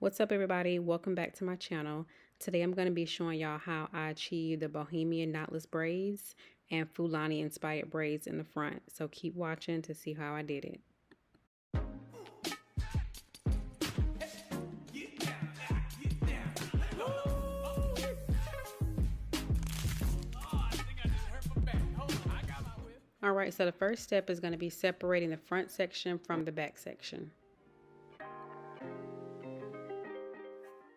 What's up, everybody? Welcome back to my channel. Today I'm going to be showing y'all how I achieved the Bohemian knotless braids and Fulani inspired braids in the front. So keep watching to see how I did it. Alright, so the first step is going to be separating the front section from the back section.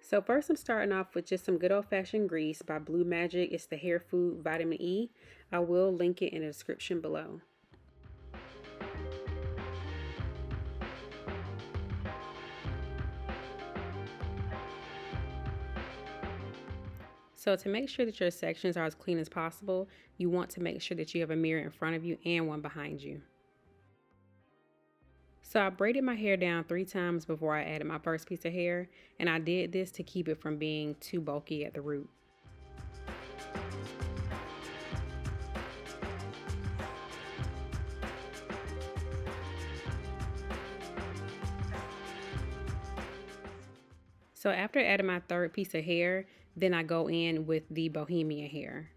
So first I'm starting off with just some good old-fashioned grease by Blue Magic. It's the hair food vitamin E. I will link it in the description below. So to make sure that your sections are as clean as possible, you want to make sure that you have a mirror in front of you and one behind you. So I braided my hair down 3 times before I added my first piece of hair, and I did this to keep it from being too bulky at the root. So after adding my third piece of hair, then I go in with the Bohemian hair.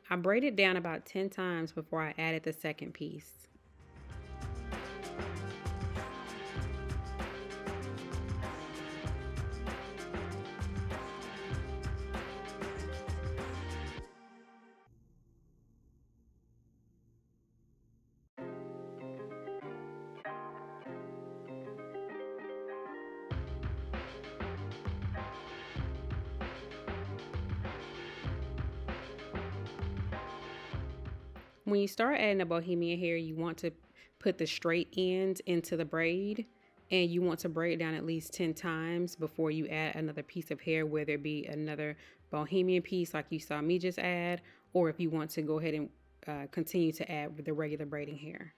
I braided down about 10 times before I added the second piece. When you start adding the Bohemian hair, you want to put the straight ends into the braid, and you want to braid down at least 10 times before you add another piece of hair, whether it be another Bohemian piece like you saw me just add, or if you want to go ahead and continue to add the regular braiding hair.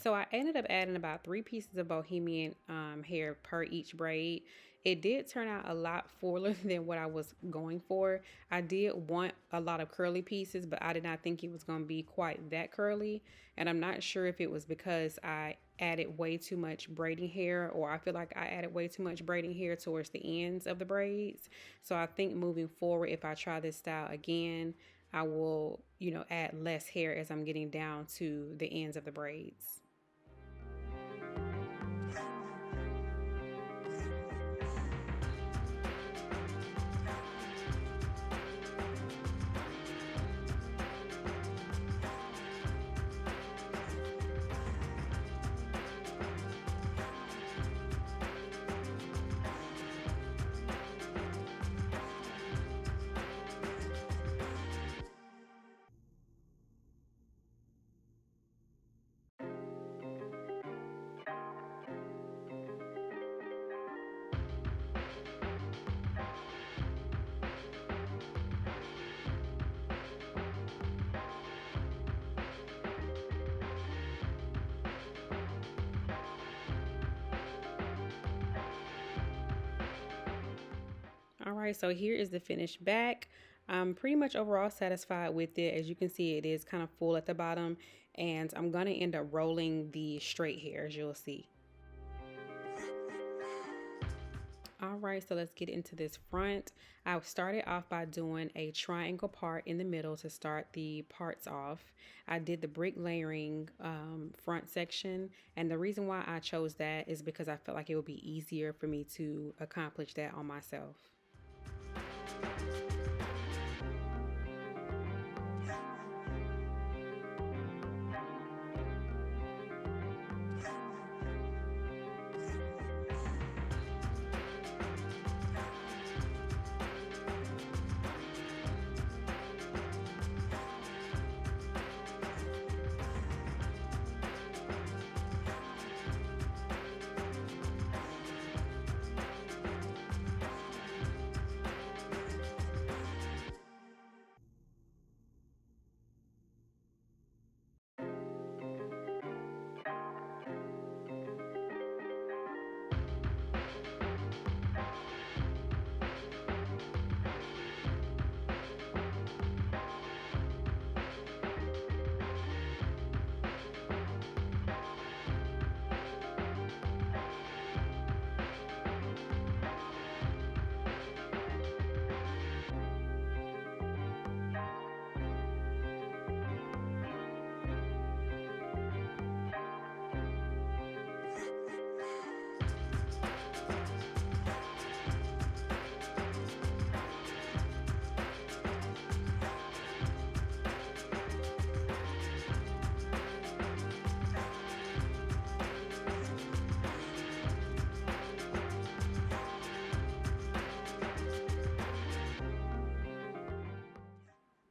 So I ended up adding about 3 pieces of Bohemian hair per each braid. It did turn out a lot fuller than what I was going for. I did want a lot of curly pieces, but I did not think it was going to be quite that curly. And I'm not sure if it was because I added way too much braiding hair, or I feel like I added way too much braiding hair towards the ends of the braids. So I think moving forward, if I try this style again, I will, add less hair as I'm getting down to the ends of the braids. All right, so here is the finished back. I'm pretty much overall satisfied with it. As you can see, it is kind of full at the bottom, and I'm gonna end up rolling the straight hair, as you'll see. All right, so let's get into this front. I started off by doing a triangle part in the middle to start the parts off. I did the brick layering front section, and the reason why I chose that is because I felt like it would be easier for me to accomplish that on myself.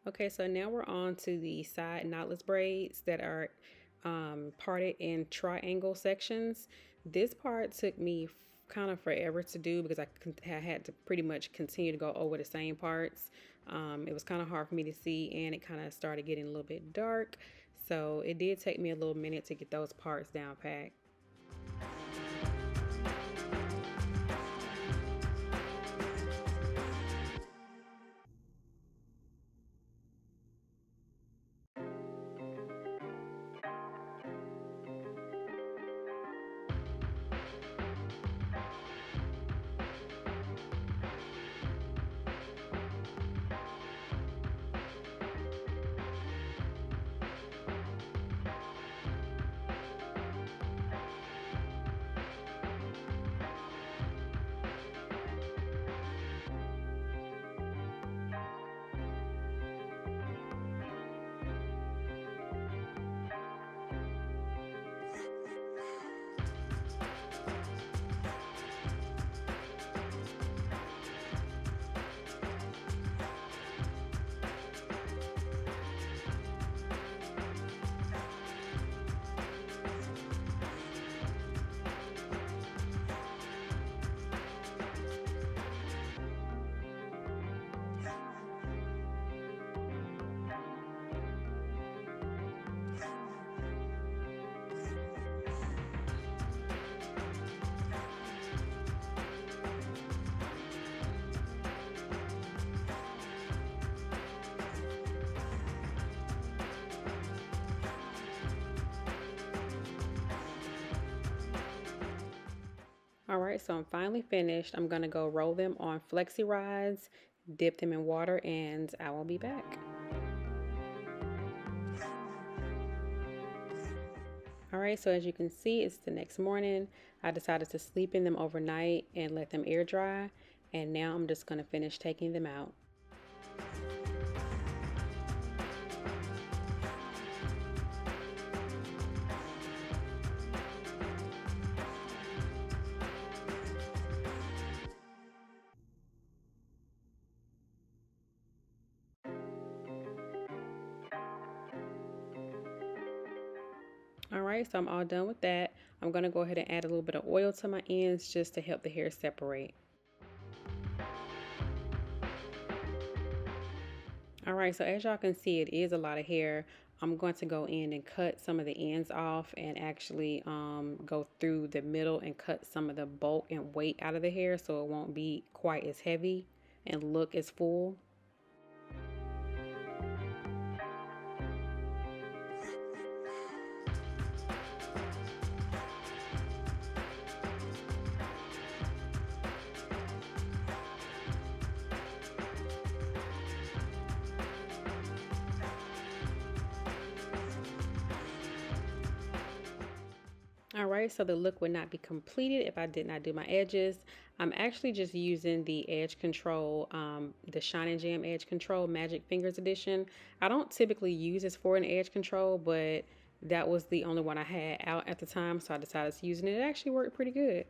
Okay, so now we're on to the side knotless braids that are parted in triangle sections. This part took me kind of forever to do because I had to pretty much continue to go over the same parts. It was kind of hard for me to see, and it kind of started getting a little bit dark. So it did take me a little minute to get those parts down packed. All right, so I'm finally finished. I'm gonna go roll them on flexi rods, dip them in water, and I will be back. All right, so as you can see, it's the next morning. I decided to sleep in them overnight and let them air dry. And now I'm just gonna finish taking them out. All right, so I'm all done with that. I'm gonna go ahead and add a little bit of oil to my ends just to help the hair separate. All right, so as y'all can see, it is a lot of hair. I'm going to go in and cut some of the ends off and actually go through the middle and cut some of the bulk and weight out of the hair so it won't be quite as heavy. and look as full. All right, so the look would not be completed if I did not do my edges. I'm actually just using the edge control, the Shine and Jam edge control Magic Fingers edition. I don't typically use this for an edge control, but that was the only one I had out at the time, so I decided to use it, and it actually worked pretty good.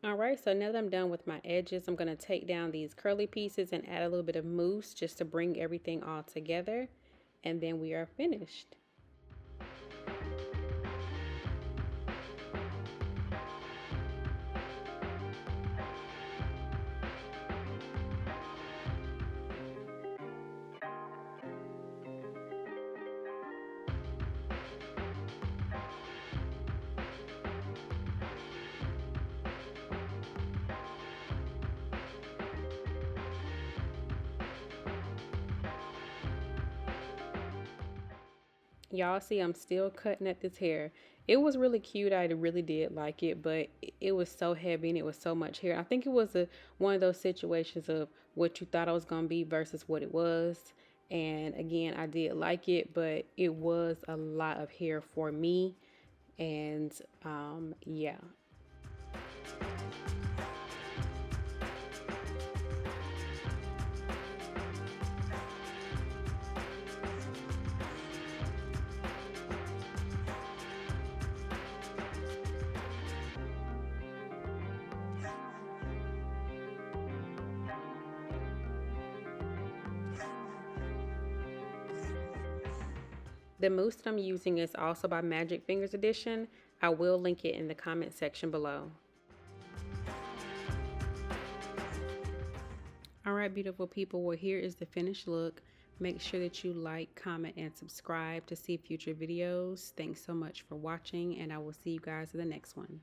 All right, so now that I'm done with my edges, I'm going to take down these curly pieces and add a little bit of mousse just to bring everything all together, and then we are finished. Y'all see I'm still cutting at this hair. It was really cute. I really did like it, but it was so heavy and it was so much hair. I think it was one of those situations of what you thought it was going to be versus what it was. And again, I did like it, but it was a lot of hair for me. And yeah. The mousse that I'm using is also by Magic Fingers Edition. I will link it in the comment section below. All right, beautiful people. Well, here is the finished look. Make sure that you like, comment, and subscribe to see future videos. Thanks so much for watching, and I will see you guys in the next one.